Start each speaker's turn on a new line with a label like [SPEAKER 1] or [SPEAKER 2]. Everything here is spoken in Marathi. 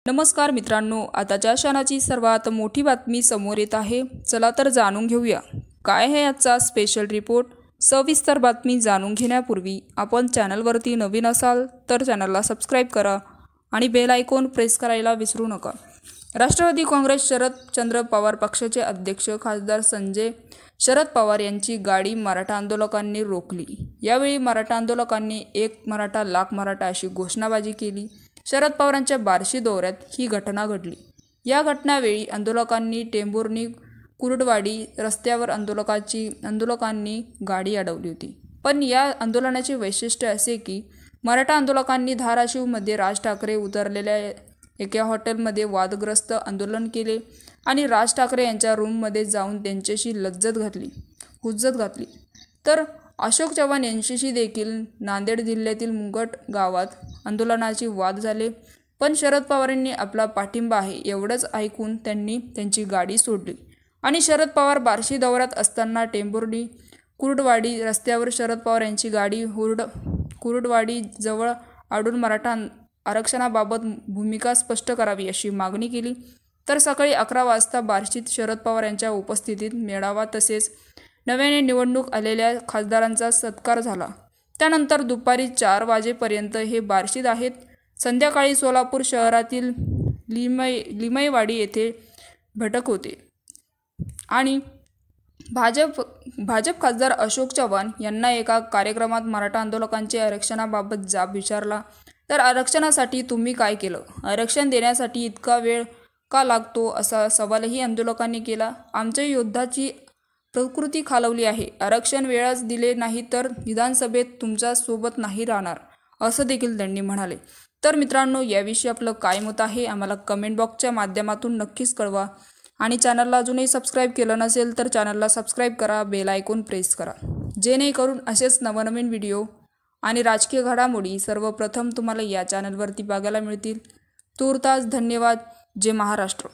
[SPEAKER 1] नमस्कार मित्रांनो, आताच्या क्षणाची सर्वात मोठी बातमी समोर येत आहे। चला तर जाणून घेऊया काय आहे आजचा स्पेशल रिपोर्ट। सविस्तर बातमी जाणून घेण्यापूर्वी आपण चॅनलवरती नवीन असाल तर चॅनलला सबस्क्राइब करा आणि बेल आयकॉन प्रेस करायला विसरू नका। राष्ट्रवादी काँग्रेस शरदचंद्र पवार पक्षाचे अध्यक्ष खासदार संजय शरद पवार यांची गाडी मराठा आंदोलकांनी रोखली। यावेळी मराठा आंदोलकांनी एक मराठा लाख मराठा अशी घोषणाबाजी केली। शरद पवारांच्या बार्शी दौऱ्यात ही घटना घडली। या घटनावेळी आंदोलकांनी टेंभुर्णी कुर्डवाडी रस्त्यावर आंदोलकांनी गाडी अडवली होती। पण या आंदोलनाचे वैशिष्ट्य असे की मराठा आंदोलकांनी धाराशिवमध्ये राज ठाकरे उतरलेल्या एका हॉटेलमध्ये वादग्रस्त आंदोलन केले आणि राज ठाकरे यांच्या रूममध्ये जाऊन त्यांच्याशी हुज्जत घातली। तर अशोक चव्हाण यांच्याशी देखील नांदेड जिल्ह्यातील मुंगट गावात आंदोलनाचे वाद झाले। पण शरद पवारांनी आपला पाठिंबा आहे एवढंच ऐकून त्यांनी त्यांची गाडी सोडली आणि शरद पवार बार्शी दौऱ्यात असताना टेंभुर्णी कुर्डवाडी रस्त्यावर शरद पवार यांची गाडी कुर्डवाडी जवळ अडून मराठा आरक्षणाबाबत भूमिका स्पष्ट करावी अशी मागणी केली। तर सकाळी 11 वाजता बार्शीत शरद पवार यांच्या उपस्थितीत मेळावा तसेच नव्याने निवडणूक आलेल्या खासदारांचा सत्कार झाला। त्यानंतर दुपारी 4 वाजेपर्यंत हे बार्शीत आहेत। संध्याकाळी सोलापूर शहरातील लिमईवाडी येथे बैठक होते आणि भाजप खासदार अशोक चव्हाण यांना एका कार्यक्रमात मराठा आंदोलकांच्या आरक्षणाबाबत जाब विचारला। तर आरक्षणासाठी तुम्ही काय केलं? आरक्षण देण्यासाठी इतका वेळ का लागतो असा सवालही आंदोलकांनी केला। आमच्या योद्धाची प्रकृती खालावली आहे। आरक्षण वेळच दिले नाही तर विधानसभेत तुमच्या सोबत नाही राहणार असं देखील त्यांनी म्हणाले। तर मित्रांनो, याविषयी आपलं काय मत आहे आम्हाला कमेंट बॉक्सच्या माध्यमातून नक्कीच कळवा आणि चॅनलला अजूनही सबस्क्राइब केलं नसेल तर चॅनलला सबस्क्राइब करा, बेल आयकॉन प्रेस करा, जेणेकरून असेच नवनवीन व्हिडिओ आणि राजकीय घडामोडी सर्वप्रथम तुम्हाला या चॅनलवरती बघायला मिळतील। तूर्तास धन्यवाद। जय महाराष्ट्र।